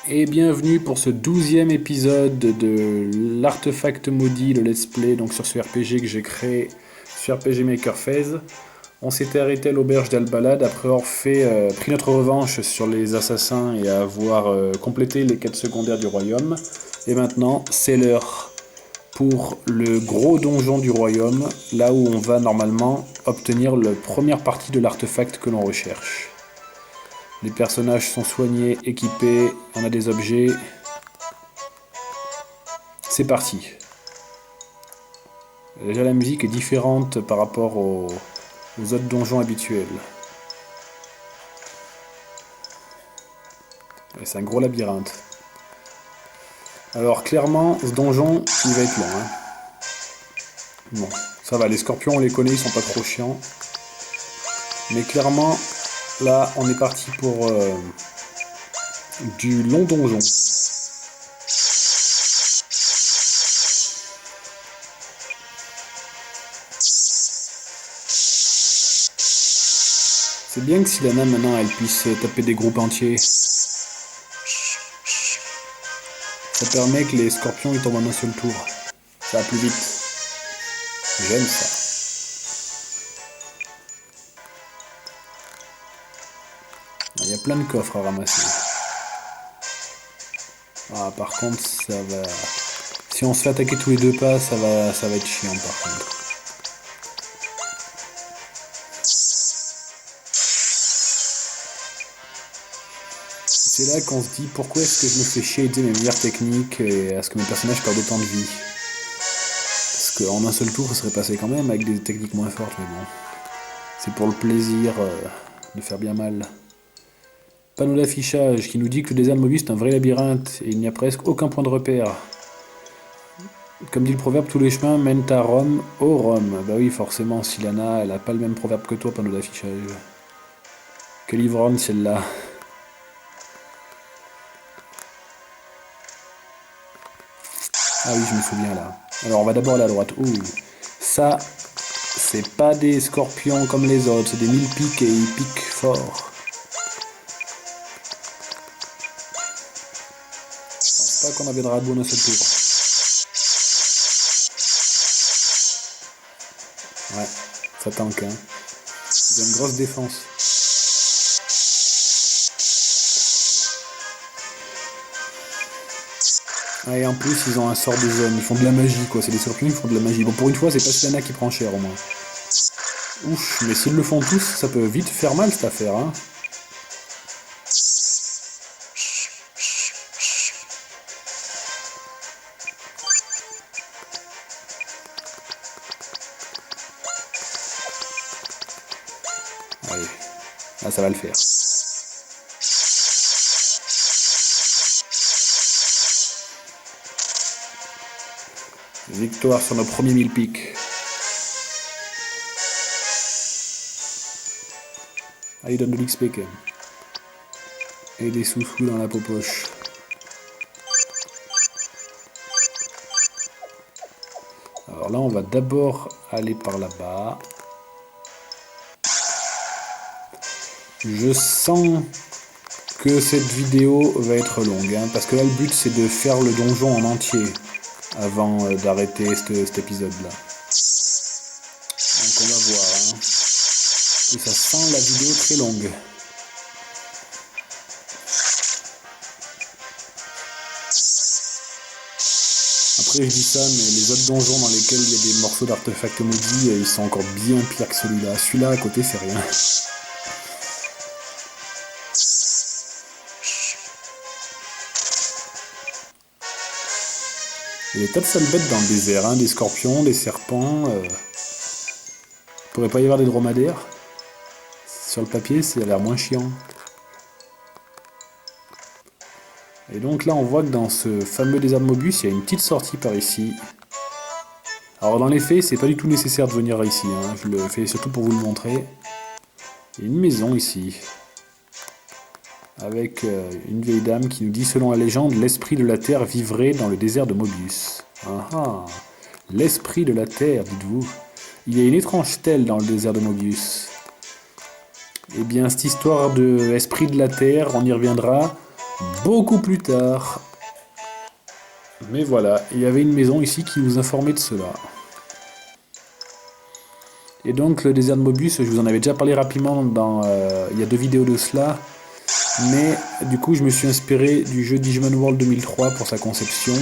Et bienvenue pour ce 12e épisode de l'artefact maudit, le let's play, donc sur ce RPG que j'ai créé sur RPG Maker Phase. On s'était arrêté à l'auberge d'Al-Balad après avoir pris notre revanche sur les assassins et avoir complété les quêtes secondaires du royaume. Et maintenant, c'est l'heure pour le gros donjon du royaume, là où on va normalement obtenir la première partie de l'artefact que l'on recherche. Les personnages sont soignés, équipés, on a des objets. C'est parti. Déjà la musique est différente par rapport aux autres donjons habituels. Et c'est un gros labyrinthe. Alors clairement, ce donjon, il va être long. Hein. Bon, ça va, les scorpions on les connaît, ils sont pas trop chiants. Mais clairement, là on est parti pour du long donjon. C'est bien que Sylana maintenant elle puisse taper des groupes entiers. Ça permet que les scorpions ils tombent en un seul tour. Ça va plus vite. J'aime ça. Il y a plein de coffres à ramasser. Ah, par contre, ça va... Si on se fait attaquer tous les deux pas, ça va être chiant par contre. C'est là qu'on se dit pourquoi est-ce que je me fais chier à utiliser mes meilleures techniques et à ce que mes personnages perdent autant de vie. Parce qu'en un seul tour, ça serait passé quand même avec des techniques moins fortes, mais bon. C'est pour le plaisir de faire bien mal. Panneau d'affichage qui nous dit que le désert de Mobius est un vrai labyrinthe et il n'y a presque aucun point de repère. Comme dit le proverbe, tous les chemins mènent à Rome, au Rome. Bah oui, forcément, Sylana, elle a pas le même proverbe que toi, panneau d'affichage. Quelle ivrogne celle-là. Ah oui, je me souviens là. Alors on va d'abord aller à droite. Ouh, ça, c'est pas des scorpions comme les autres, c'est des mille piques et ils piquent fort. Je pense pas qu'on viendra à bout d'un seul tour. Ouais, ça tank, hein. Ils ont une grosse défense. Ah, et en plus, ils ont un sort de jaune. Ils font de la magie, quoi. C'est des scorpions, ils font de la magie. Bon, pour une fois, c'est pas Sylana qui prend cher, au moins. Ouf, mais s'ils le font tous, ça peut vite faire mal, cette affaire, hein. Allez, là, ça va le faire. Victoire sur nos premiers 1000 piques. Ah, il donne de l'XP quand même. Et des sous-sous dans la popoche. Alors là, on va d'abord aller par là-bas. Je sens que cette vidéo va être longue, hein, parce que là, le but, c'est de faire le donjon en entier avant d'arrêter cet épisode-là. Donc on va voir. Hein. Et ça sent la vidéo très longue. Après je dis ça, mais les autres donjons dans lesquels il y a des morceaux d'artefacts maudits, ils sont encore bien pires que celui-là. Celui-là à côté c'est rien. Il y a des tas de sales bêtes dans le désert, hein, des scorpions, des serpents. Pourrait pas y avoir des dromadaires? Sur le papier, ça a l'air moins chiant. Et donc là, on voit que dans ce fameux désert de Mobius, il y a une petite sortie par ici. Alors dans les faits, c'est pas du tout nécessaire de venir ici. Hein. Je le fais surtout pour vous le montrer. Il y a une maison ici. Avec une vieille dame qui nous dit, selon la légende, l'esprit de la terre vivrait dans le désert de Mobius. Ah ah, l'esprit de la terre, dites-vous. Il y a une étrange stèle dans le désert de Mobius. Eh bien, cette histoire de esprit de la terre, on y reviendra beaucoup plus tard. Mais voilà, il y avait une maison ici qui nous informait de cela. Et donc le désert de Mobius, je vous en avais déjà parlé rapidement il y a 2 vidéos de cela. Mais du coup je me suis inspiré du jeu Digimon World 2003 pour sa conception.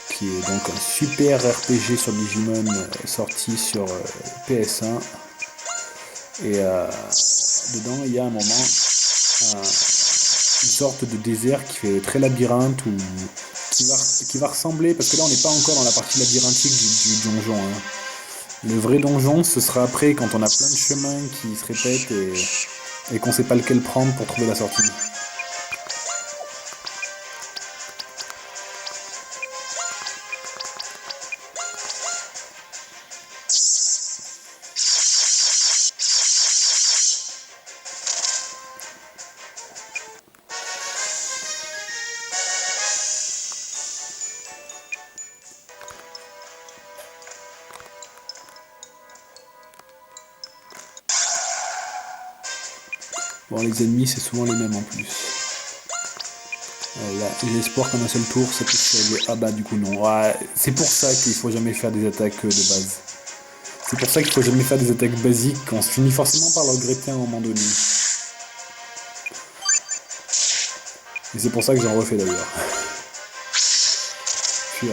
Qui est donc un super RPG sur Digimon sorti sur PS1. Et dedans il y a un moment une sorte de désert qui fait très labyrinthe ou qui va ressembler, parce que là on n'est pas encore dans la partie labyrinthique du donjon. Hein. Le vrai donjon, ce sera après quand on a plein de chemins qui se répètent et qu'on sait pas lequel prendre pour trouver la sortie. Bon, les ennemis, c'est souvent les mêmes en plus. Là, j'ai espoir qu'en un seul tour, ça puisse se régler. Ah bah du coup non. Ouais, c'est pour ça qu'il faut jamais faire des attaques de base. C'est pour ça qu'il faut jamais faire des attaques basiques, on se finit forcément par le regretter à un moment donné. Et c'est pour ça que j'en refais d'ailleurs. Puis,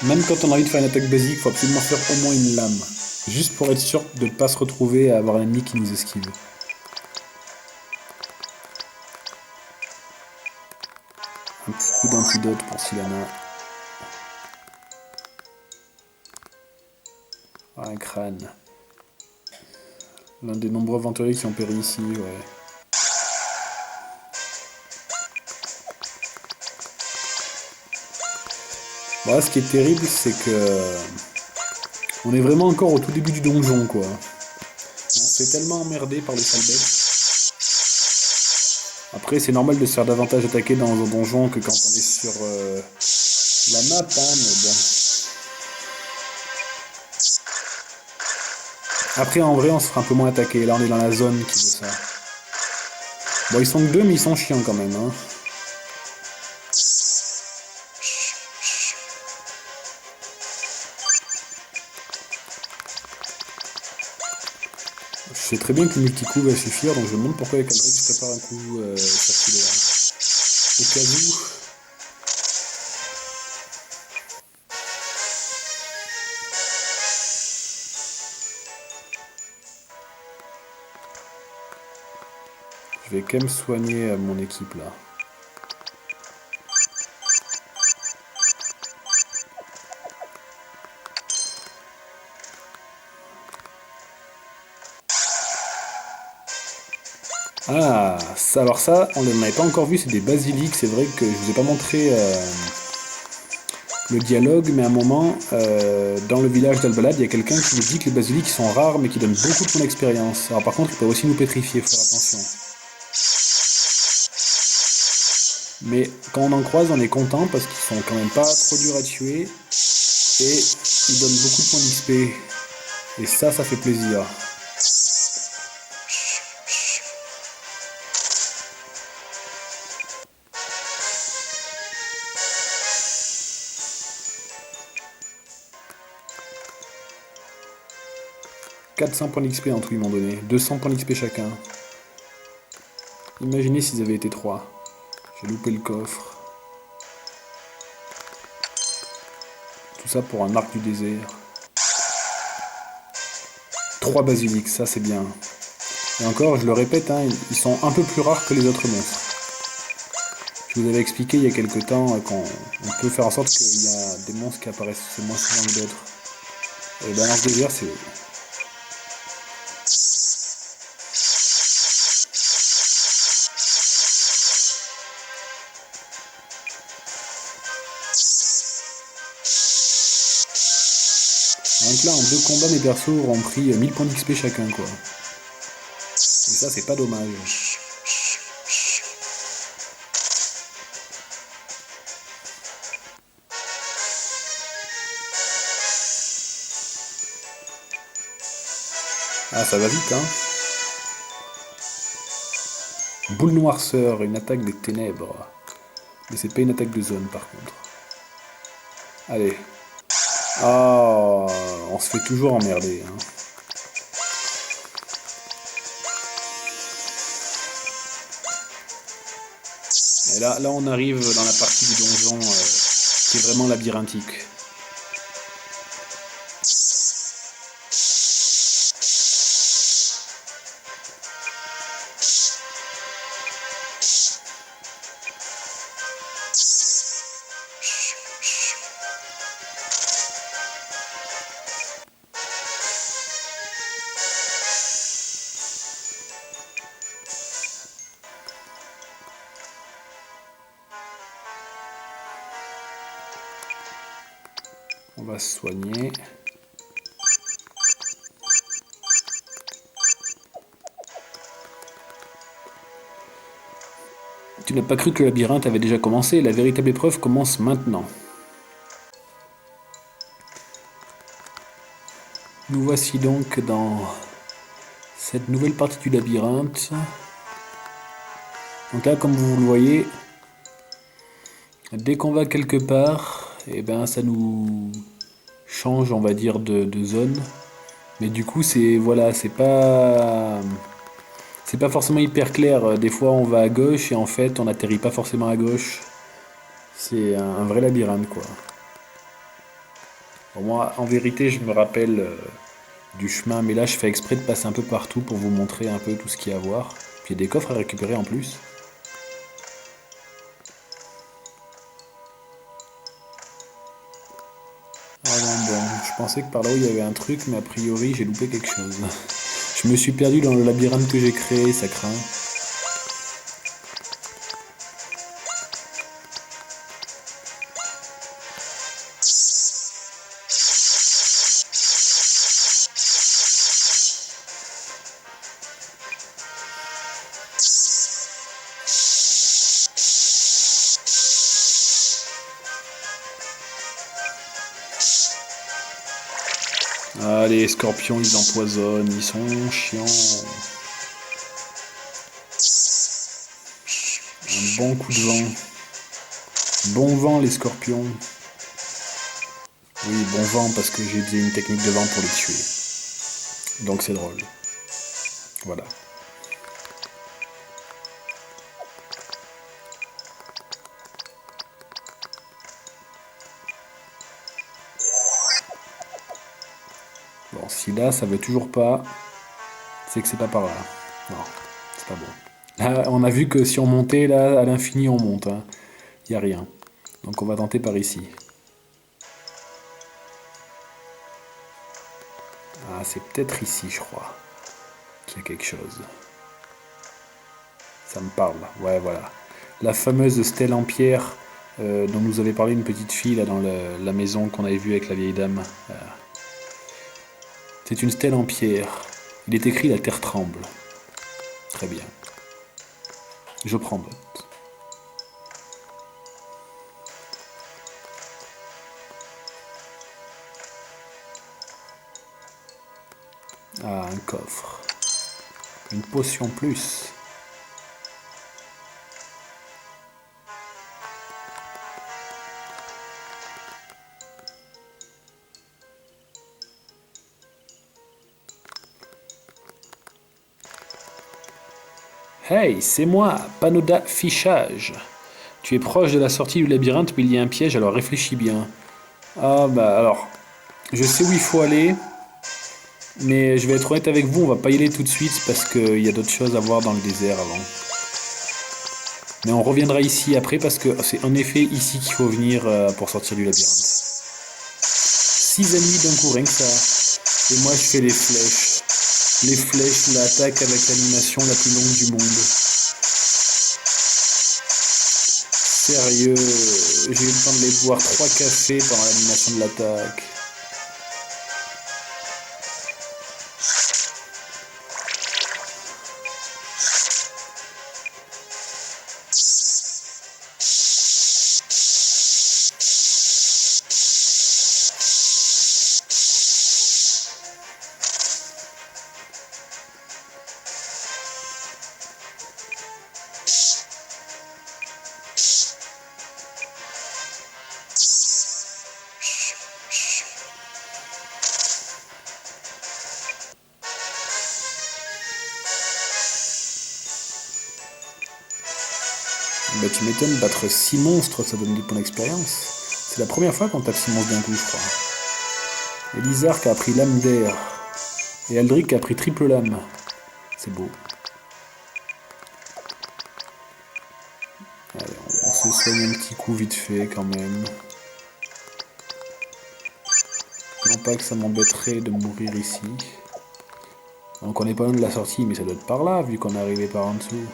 même quand on a envie de faire une attaque basique, il faut absolument faire au moins une lame. Juste pour être sûr de ne pas se retrouver à avoir un ennemi qui nous esquive. Un petit coup d'antidote pour Sylana. Ah, un crâne. L'un des nombreux aventuriers qui ont péri ici, ouais. Voilà, ce qui est terrible, c'est que on est vraiment encore au tout début du donjon, quoi. On se fait tellement emmerder par les sales bêtes. Après, c'est normal de se faire davantage attaquer dans un donjon que quand on est sur la map, hein, mais bon. Après, en vrai, on se fera un peu moins attaquer. Là, on est dans la zone qui veut ça. Bon, ils sont que 2, mais ils sont chiants quand même, hein. Je sais très bien que le multi-coup va suffire, donc je me demande pourquoi avec Aldrich je prépare un coup circulaire. Au cas où. Je vais quand même soigner mon équipe là. Ah, ça, alors ça, on n'en avait pas encore vu, c'est des basiliques. C'est vrai que je vous ai pas montré le dialogue, mais à un moment, dans le village d'Albalad, il y a quelqu'un qui nous dit que les basiliques sont rares, mais qui donnent beaucoup de points d'expérience. Alors par contre, ils peuvent aussi nous pétrifier, faut faire attention. Mais quand on en croise, on est content parce qu'ils sont quand même pas trop durs à tuer et ils donnent beaucoup de points d'XP. Et ça fait plaisir. 400 points d'XP en tout, ils m'ont donné. 200 points d'XP chacun. Imaginez s'ils avaient été 3. J'ai loupé le coffre. Tout ça pour un arc du désert. 3 basiliques, ça c'est bien. Et encore, je le répète, hein, ils sont un peu plus rares que les autres monstres. Je vous avais expliqué il y a quelques temps qu'on peut faire en sorte qu'il y a des monstres qui apparaissent moins souvent que d'autres. Et ben dans ce désert, c'est... Donc là, en 2 combats, mes persos auront pris 1000 points d'XP chacun, quoi. Et ça, c'est pas dommage. Ah, ça va vite, hein. Boule noirceur, une attaque des ténèbres. Mais c'est pas une attaque de zone par contre. Allez. Ah, on se fait toujours emmerder. Hein. Et là, on arrive dans la partie du donjon qui est vraiment labyrinthique. On va se soigner. Tu n'as pas cru que le labyrinthe avait déjà commencé, la véritable épreuve commence maintenant. Nous voici donc dans cette nouvelle partie du labyrinthe. Donc là, comme vous le voyez, dès qu'on va quelque part, et ben ça nous change, on va dire, de zone. Mais du coup, voilà, c'est pas forcément hyper clair. Des fois, on va à gauche et en fait, on n'atterrit pas forcément à gauche. C'est un vrai labyrinthe, quoi. Bon, moi, en vérité, je me rappelle du chemin, mais là, je fais exprès de passer un peu partout pour vous montrer un peu tout ce qu'il y a à voir. Puis il y a des coffres à récupérer en plus. Ah bon, je pensais que par là-haut il y avait un truc, mais a priori j'ai loupé quelque chose. Je me suis perdu dans le labyrinthe que j'ai créé, ça craint. Ah, les scorpions, ils empoisonnent, ils sont chiants. Un bon coup de vent. Bon vent, les scorpions. Oui, bon vent, parce que j'ai utilisé une technique de vent pour les tuer. Donc c'est drôle. Voilà. Bon, si là, ça veut toujours pas, c'est que c'est pas par là. Non, c'est pas bon. Là, on a vu que si on montait, là, à l'infini, on monte. Hein. Il n'y a rien. Donc on va tenter par ici. Ah, c'est peut-être ici, je crois, qu'il y a quelque chose. Ça me parle. Ouais, voilà. La fameuse stèle en pierre dont nous avait parlé une petite fille là dans la maison qu'on avait vue avec la vieille dame. C'est une stèle en pierre. Il est écrit "La terre tremble". Très bien. Je prends note. Ah, un coffre. Une potion plus. Hey, c'est moi, Panoda Fichage. Tu es proche de la sortie du labyrinthe, mais il y a un piège, alors réfléchis bien. Ah bah alors, je sais où il faut aller, mais je vais être honnête avec vous, on va pas y aller tout de suite parce qu'il y a d'autres choses à voir dans le désert avant. Mais on reviendra ici après parce que c'est en effet ici qu'il faut venir pour sortir du labyrinthe. 6 ennemis d'un coup, rien que ça. Et moi je fais les flèches. Les flèches, l'attaque avec l'animation la plus longue du monde. Sérieux, j'ai eu le temps de les boire 3 cafés pendant l'animation de l'attaque. Bah tu m'étonnes, battre 6 monstres, ça donne des points d'expérience. C'est la première fois qu'on tape 6 monstres d'un coup, je crois. Elizark a pris lame d'air. Et Aldric a pris triple lame. C'est beau. Allez, on se soigne un petit coup vite fait quand même. Non pas que ça m'embêterait de mourir ici. Donc on n'est pas loin de la sortie, mais ça doit être par là, vu qu'on est arrivé par en dessous.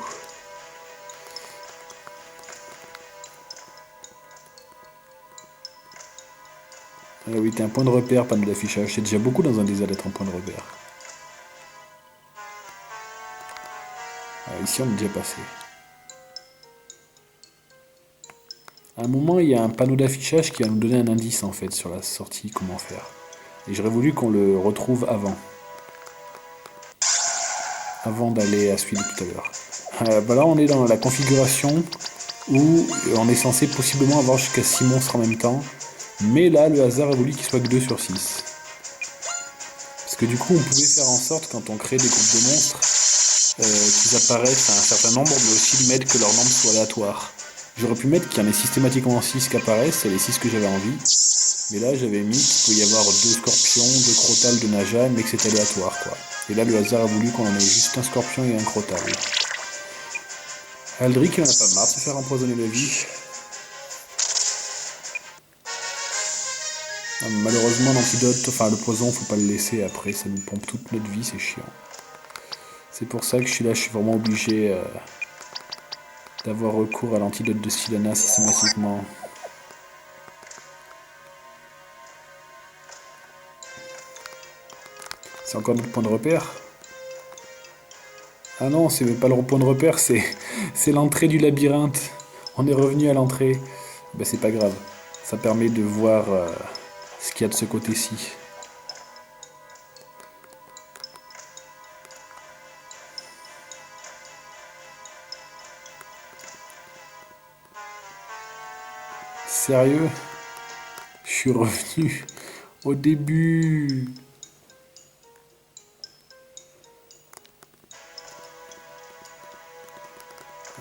Ah oui, t'es un point de repère, panneau d'affichage. C'est déjà beaucoup dans un désert d'être un point de repère. Ah, ici, on est déjà passé. À un moment, il y a un panneau d'affichage qui va nous donner un indice, en fait, sur la sortie, comment faire. Et j'aurais voulu qu'on le retrouve avant. Avant d'aller à celui de tout à l'heure. Bah là, on est dans la configuration où on est censé possiblement avoir jusqu'à 6 monstres en même temps. Mais là, le hasard a voulu qu'il soit que 2 sur 6. Parce que du coup, on pouvait faire en sorte, quand on crée des groupes de monstres, qu'ils apparaissent à un certain nombre, mais aussi mettre que leur nombre soit aléatoire. J'aurais pu mettre qu'il y en ait systématiquement 6 qui apparaissent, c'est les 6 que j'avais envie. Mais là, j'avais mis qu'il pouvait y avoir 2 scorpions, 2 crotales, 2 najas, mais que c'était aléatoire, quoi. Et là, le hasard a voulu qu'on en ait juste un scorpion et un crotal. Aldric, il en a pas marre de se faire empoisonner la vie. Malheureusement, l'antidote, enfin le poison, faut pas le laisser après, ça nous pompe toute notre vie, c'est chiant. C'est pour ça que je suis vraiment obligé d'avoir recours à l'antidote de Sylvanas systématiquement. C'est encore notre point de repère. Ah non, c'est même pas le point de repère, c'est l'entrée du labyrinthe. On est revenu à l'entrée. Ben c'est pas grave, ça permet de voir ce qu'il y a de ce côté-ci. Sérieux? Je suis revenu au début.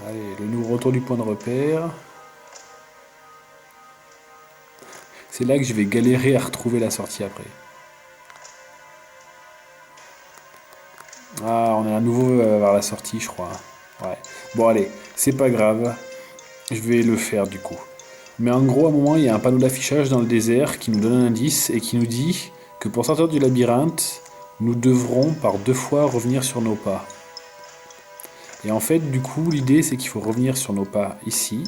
Allez, le nouveau retour du point de repère. C'est là que je vais galérer à retrouver la sortie après. Ah, on est à nouveau vers la sortie, je crois. Ouais. Bon, allez, c'est pas grave. Je vais le faire du coup. Mais en gros, à un moment, il y a un panneau d'affichage dans le désert qui nous donne un indice et qui nous dit que pour sortir du labyrinthe, nous devrons par 2 fois revenir sur nos pas. Et en fait, du coup, l'idée, c'est qu'il faut revenir sur nos pas ici.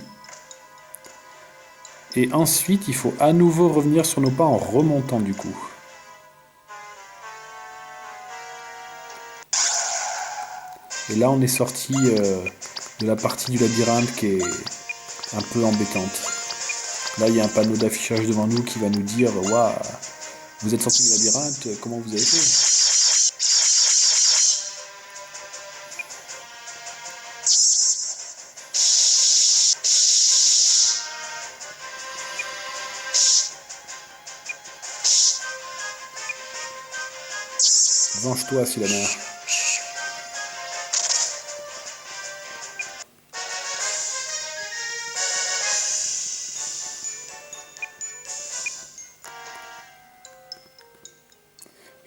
Et ensuite, il faut à nouveau revenir sur nos pas en remontant du coup. Et là, on est sorti de la partie du labyrinthe qui est un peu embêtante. Là, il y a un panneau d'affichage devant nous qui va nous dire « Waouh, vous êtes sorti du labyrinthe, comment vous avez fait ?» Venge-toi, Sylvanas.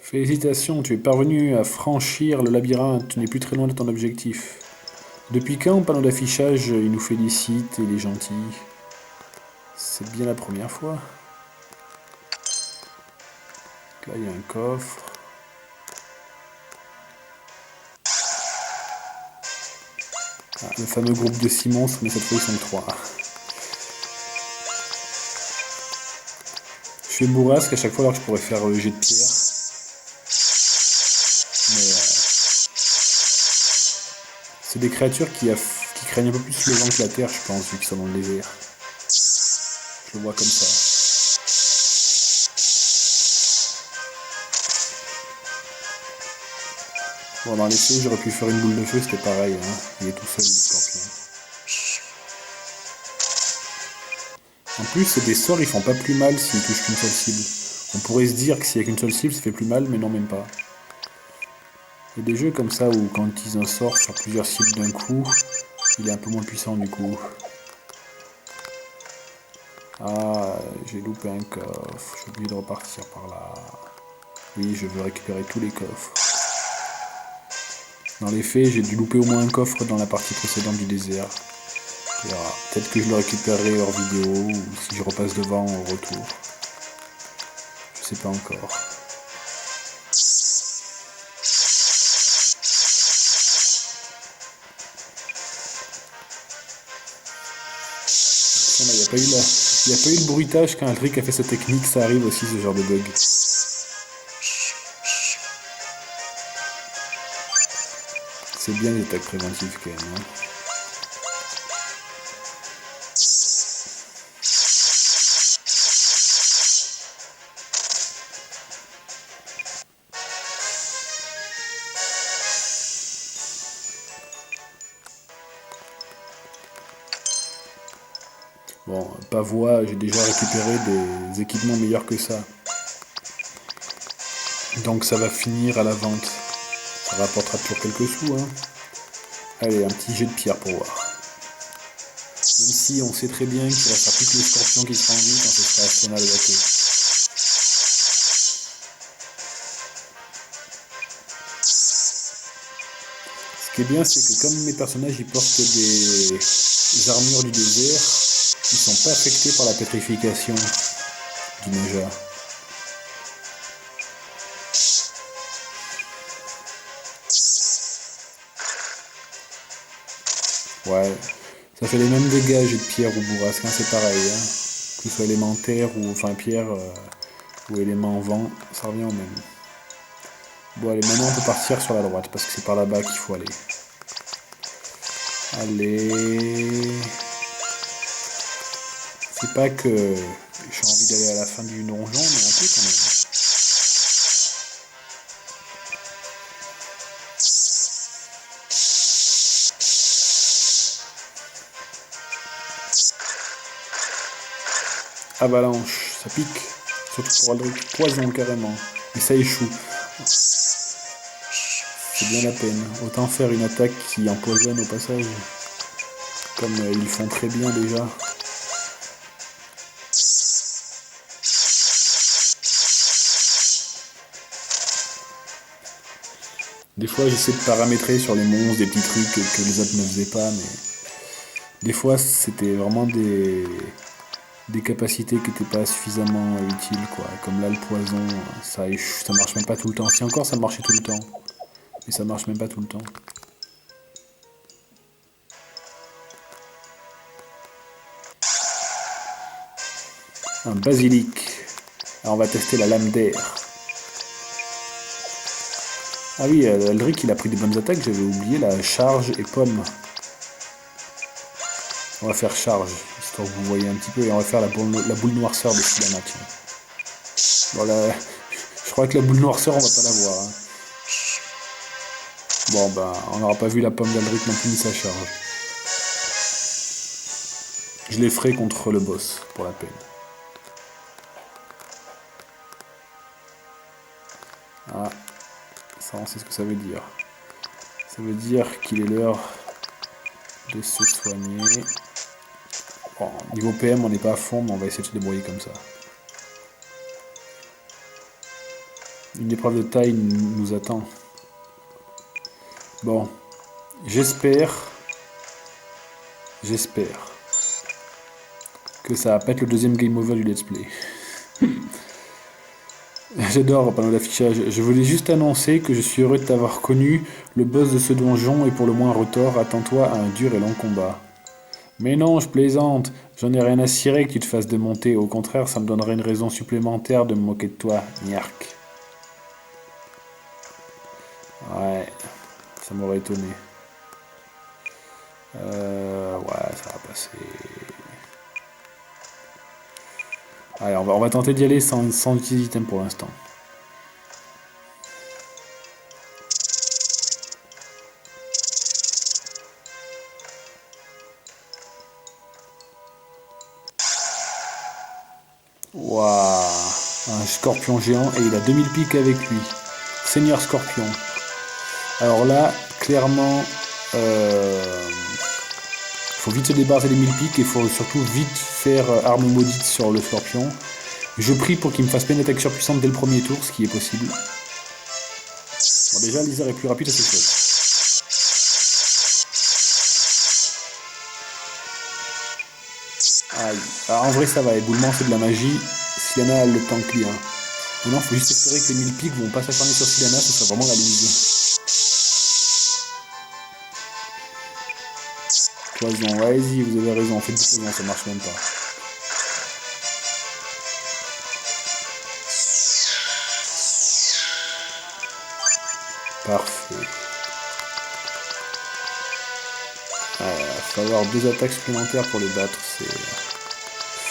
Félicitations, tu es parvenu à franchir le labyrinthe, tu n'es plus très loin de ton objectif. Depuis quand, panneau d'affichage, il nous félicite et il est gentil? C'est bien la première fois. Là, il y a un coffre. Ah, le fameux groupe de 6 monstres, mais cette fois ils sont 3. Je fais bourrasque à chaque fois alors que je pourrais faire jet de pierre. Mais c'est des créatures qui craignent un peu plus le vent que la terre, je pense, vu qu'ils sont dans le désert. Je le vois comme ça. Bon, dans l'essai, j'aurais pu faire une boule de feu, c'était pareil, hein. Il est tout seul, le scorpion. En plus, des sorts, ils font pas plus mal s'ils touchent qu'une seule cible. On pourrait se dire que s'il y a qu'une seule cible, ça fait plus mal, mais non, même pas. Il y a des jeux comme ça où quand ils utilisent un sort sur plusieurs cibles d'un coup, il est un peu moins puissant du coup. Ah, j'ai loupé un coffre. J'ai oublié de repartir par là. Oui, je veux récupérer tous les coffres. Dans les faits, j'ai dû louper au moins un coffre dans la partie précédente du désert. On verra. Peut-être que je le récupérerai hors vidéo, ou si je repasse devant au retour. Je sais pas encore. Il n'y a pas eu le bruitage quand Aldric a fait sa technique, ça arrive aussi ce genre de bug. C'est bien les attaques préventives quand même. Hein. Bon, Pavois, j'ai déjà récupéré des équipements meilleurs que ça. Donc ça va finir à la vente. Ça rapportera toujours quelques sous. Hein. Allez, un petit jet de pierre pour voir. Même si on sait très bien qu'il va faire plus que le scorpion qui sera en vie quand ce sera Asténa le bateau. Ce qui est bien, c'est que comme mes personnages ils portent des armures du désert, ils sont pas affectés par la pétrification du neigeur. Ouais, ça fait les mêmes dégâts, jet de pierre ou bourrasque, hein, c'est pareil. Hein. Que ce soit élémentaire ou enfin pierre ou élément vent, ça revient au même. Bon allez, maintenant on peut partir sur la droite parce que c'est par là-bas qu'il faut aller. Allez. C'est pas que j'ai envie d'aller à la fin du donjon, mais un peu quand même. Avalanche, ça pique. Surtout pour Aldric, poison carrément. Et ça échoue. C'est bien la peine. Autant faire une attaque qui empoisonne au passage. Comme ils font très bien déjà. Des fois j'essaie de paramétrer sur les monstres des petits trucs que les autres ne faisaient pas, mais des fois c'était vraiment des capacités qui n'étaient pas suffisamment utiles, quoi. Comme là le poison, ça marche même pas tout le temps. Si encore ça marchait tout le temps. Mais ça marche même pas tout le temps. Un basilic. Alors on va tester la lame d'air. Ah oui, Aldric il a pris des bonnes attaques, j'avais oublié la charge et pomme. On va faire charge, histoire que vous voyez un petit peu, et on va faire la boule noirceur de Silana. Voilà, je crois que la boule noirceur on va pas la voir. Hein. Bon bah, on n'aura pas vu la pomme d'Aldric non plus ni sa charge. Je les ferai contre le boss, pour la peine. Ah, ça on sait ce que ça veut dire. Ça veut dire qu'il est l'heure de se soigner. Bon, niveau PM on n'est pas à fond, mais on va essayer de se débrouiller comme ça. Une épreuve de taille nous attend. Bon, j'espère que ça va pas être le deuxième game over du let's play. J'adore le panneau d'affichage. Je voulais juste annoncer que je suis heureux de t'avoir connu. Le boss de ce donjon est pour le moins retors. Attends-toi à un dur et long combat. Mais non, je plaisante. J'en ai rien à cirer que tu te fasses démonter. Au contraire, ça me donnerait une raison supplémentaire de me moquer de toi, Niark. Ouais, ça m'aurait étonné. Ouais, ça va passer. Allez, on va tenter d'y aller sans utiliser item pour l'instant. Waouh, un scorpion géant et il a 2000 piques avec lui. Seigneur Scorpion. Alors là, clairement, faut vite se débarrasser des 1000 piques et il faut surtout vite faire arme maudite sur le scorpion. Je prie pour qu'il me fasse pas une attaque surpuissante dès le premier tour, ce qui est possible. Bon, déjà, l'Isère est plus rapide, c'est chouette. Aïe. Alors, en vrai, ça va, éboulement, c'est de la magie. Syanna, elle le tank bien. Maintenant, faut juste espérer que les 1000 piques vont pas s'acharner sur Syanna, ce serait vraiment la lose. Poison, vas-y, vous avez raison, faites du poison, ça marche même pas. Parfait. Il va falloir 2 attaques supplémentaires pour les battre, c'est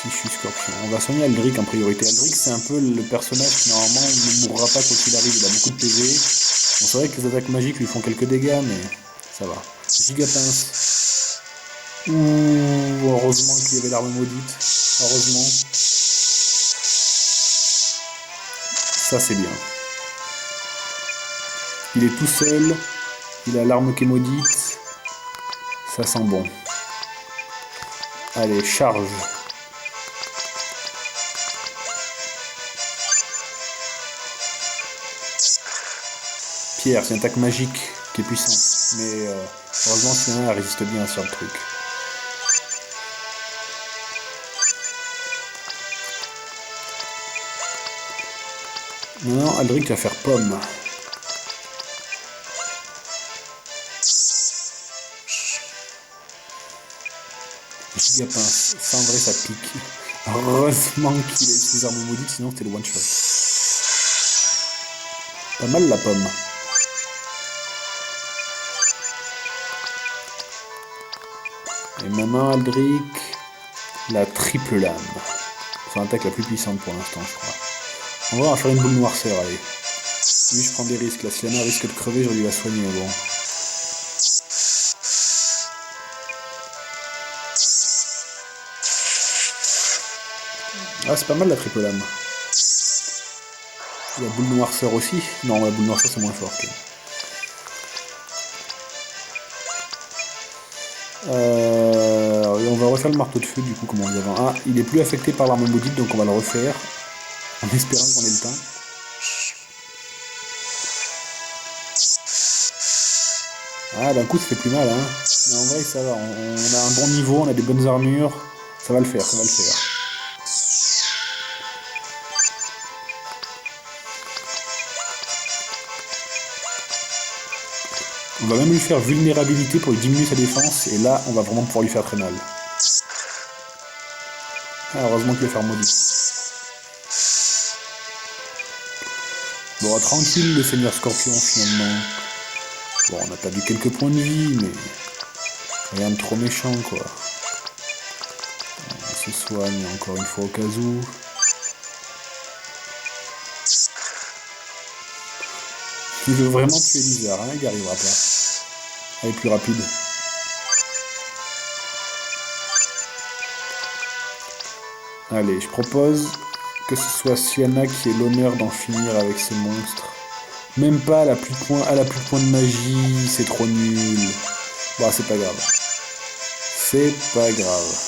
fichu scorpion. On va soigner Aldric en priorité. Aldric, c'est un peu le personnage qui normalement ne mourra pas quoi qu'il arrive, il a beaucoup de PV. Bon, c'est vrai que les attaques magiques lui font quelques dégâts, mais ça va. Gigapince. Ouh, heureusement qu'il y avait l'arme maudite. Heureusement. Ça, c'est bien. Il est tout seul. Il a l'arme qui est maudite. Ça sent bon. Allez, charge. Pierre, c'est une attaque magique qui est puissante. Mais heureusement, Syanna résiste bien sur le truc. Maintenant, Aldric va faire pomme. Gigapince. Ça, en vrai, ça pique. Heureusement qu'il est sous arme maudite, sinon c'était le one shot. Pas mal la pomme. Et maintenant, Aldric, la triple lame. C'est l'attaque la plus puissante pour l'instant, je crois. On va en faire une boule noirceur, allez. Oui, je prends des risques. La Syanna risque de crever, je vais lui la soigner, bon. Ah, c'est pas mal la triple lame. La boule noirceur aussi. Non, la boule noirceur c'est moins fort. Okay. On va refaire le marteau de feu du coup comme on dit avant. Ah, il est plus affecté par l'arme maudite donc on va le refaire. En espérant qu'on ait le temps. Ah, d'un coup ça fait plus mal hein. Mais en vrai ça va, on a un bon niveau, on a des bonnes armures. Ça va le faire, ça va le faire. On va même lui faire vulnérabilité pour lui diminuer sa défense, et là, on va vraiment pouvoir lui faire très mal. Ah, heureusement qu'il va faire maudit. Bon, tranquille, le seigneur Scorpion, finalement. Bon, on a perdu quelques points de vie, mais rien de trop méchant, quoi. On se soigne encore une fois au cas où. Il veut vraiment tuer l'Isère, hein, il n'y arrivera pas. Elle est plus rapide. Allez, je propose que ce soit Syanna qui ait l'honneur d'en finir avec ce monstre. Même pas, elle a plus de points de magie, c'est trop nul. Bon, c'est pas grave. C'est pas grave.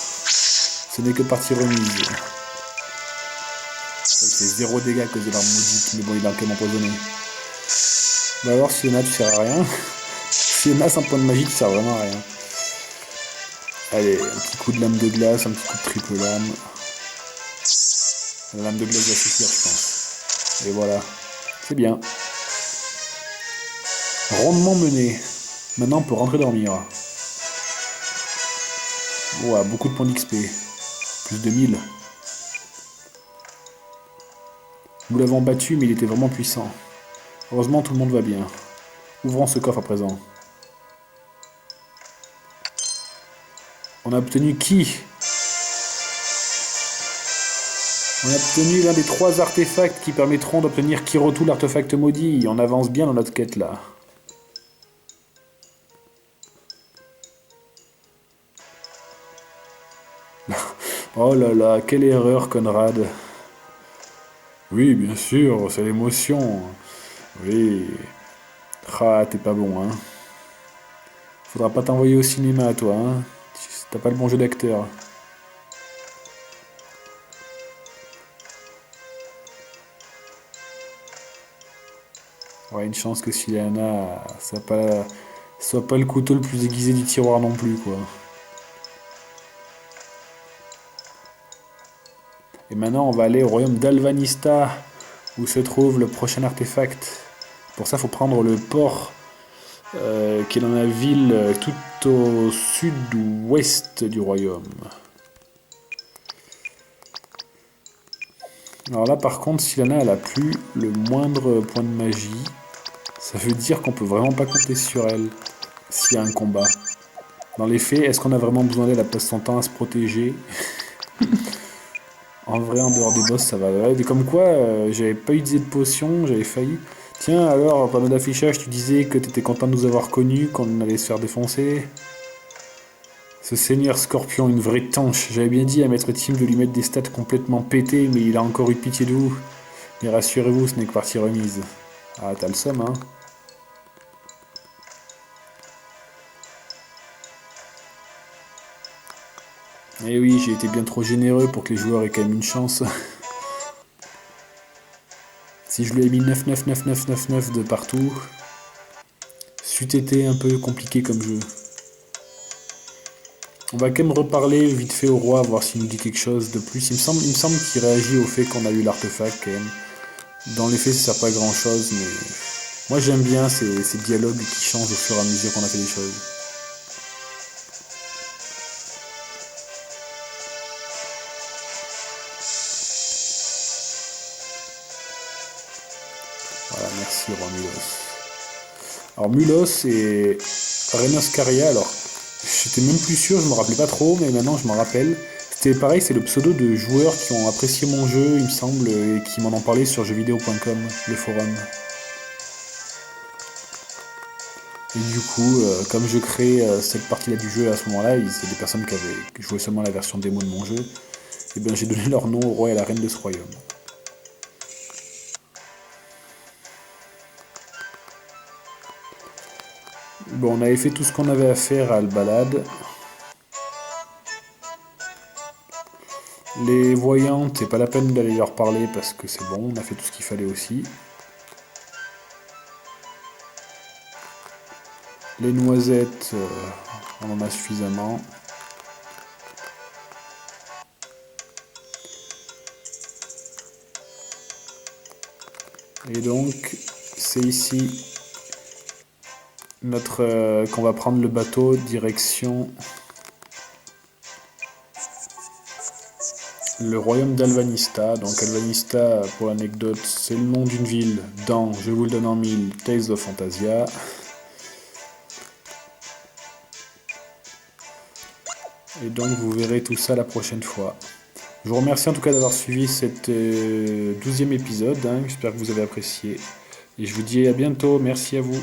Ce n'est que partie remise. Il fait 0 dégâts à cause de l'arme maudite, mais bon, il a quand même empoisonné. Bah alors, Syanna, tu sers à rien. Syanna, sans point de magie, tu sers vraiment à rien. Allez, un petit coup de lame de glace, un petit coup de triple lame. La lame de glace va suffire, je pense. Et voilà. C'est bien. Rondement mené. Maintenant, on peut rentrer dormir. Ouah, beaucoup de points d'XP. Plus de 1000. Nous l'avons battu, mais il était vraiment puissant. Heureusement, tout le monde va bien. Ouvrons ce coffre à présent. On a obtenu qui? On a obtenu l'un des 3 artefacts qui permettront d'obtenir Kirotu, l'artefact maudit. On avance bien dans notre quête là. Oh là là, quelle erreur, Conrad. Oui, bien sûr, c'est l'émotion. Oui. Ah, t'es pas bon, hein. Faudra pas t'envoyer au cinéma, toi, hein. T'as pas le bon jeu d'acteur. Ouais, une chance que Sylana soit pas le couteau le plus aiguisé du tiroir non plus, quoi. Et maintenant, on va aller au royaume d'Alvanista, où se trouve le prochain artefact. Pour ça, il faut prendre le port, qui est dans la ville tout au sud-ouest du royaume. Alors là, par contre, Sylana, elle a plus le moindre point de magie. Ça veut dire qu'on peut vraiment pas compter sur elle s'il y a un combat. Dans les faits, est-ce qu'on a vraiment besoin d'elle? Elle passe son temps à se protéger. En vrai, en dehors des boss, ça va. Ouais, comme quoi, j'avais pas utilisé de potion, j'avais failli. Tiens, alors, pendant l'affichage, tu disais que t'étais content de nous avoir connus, qu'on allait se faire défoncer. Ce seigneur Scorpion, une vraie tanche. J'avais bien dit à Maître Tim de lui mettre des stats complètement pétées, mais il a encore eu pitié de vous. Mais rassurez-vous, ce n'est que partie remise. Ah, t'as le seum, hein. Eh oui, j'ai été bien trop généreux pour que les joueurs aient quand même une chance. Si je lui ai mis 9 de partout, c'eût été un peu compliqué comme jeu. On va quand même reparler vite fait au roi, voir s'il nous dit quelque chose de plus. Il me semble qu'il réagit au fait qu'on a eu l'artefact quand même. Dans les faits, ça sert pas à grand chose, mais moi j'aime bien ces dialogues qui changent au fur et à mesure qu'on a fait des choses. Voilà, merci roi Mulos. Alors Mulos et Renos Caria, alors j'étais même plus sûr, je me rappelais pas trop, mais maintenant je m'en rappelle. C'était pareil, c'est le pseudo de joueurs qui ont apprécié mon jeu, il me semble, et qui m'en ont parlé sur jeuxvideo.com, le forum. Et du coup, comme je crée cette partie-là du jeu à ce moment-là, c'est des personnes qui avaient joué seulement la version démo de mon jeu, et bien j'ai donné leur nom au roi et à la reine de ce royaume. Bon, on avait fait tout ce qu'on avait à faire à Al-Balad. Les voyantes, c'est pas la peine d'aller leur parler parce que c'est bon, on a fait tout ce qu'il fallait aussi. Les noisettes, on en a suffisamment. Et donc, c'est ici qu'on va prendre le bateau direction le royaume d'Alvanista. Donc Alvanista, pour l'anecdote, c'est le nom d'une ville dans, je vous le donne en mille, Tales of Fantasia. Et donc vous verrez tout ça la prochaine fois. Je vous remercie en tout cas d'avoir suivi cet 12e épisode, hein. J'espère que vous avez apprécié. Et je vous dis à bientôt, merci à vous.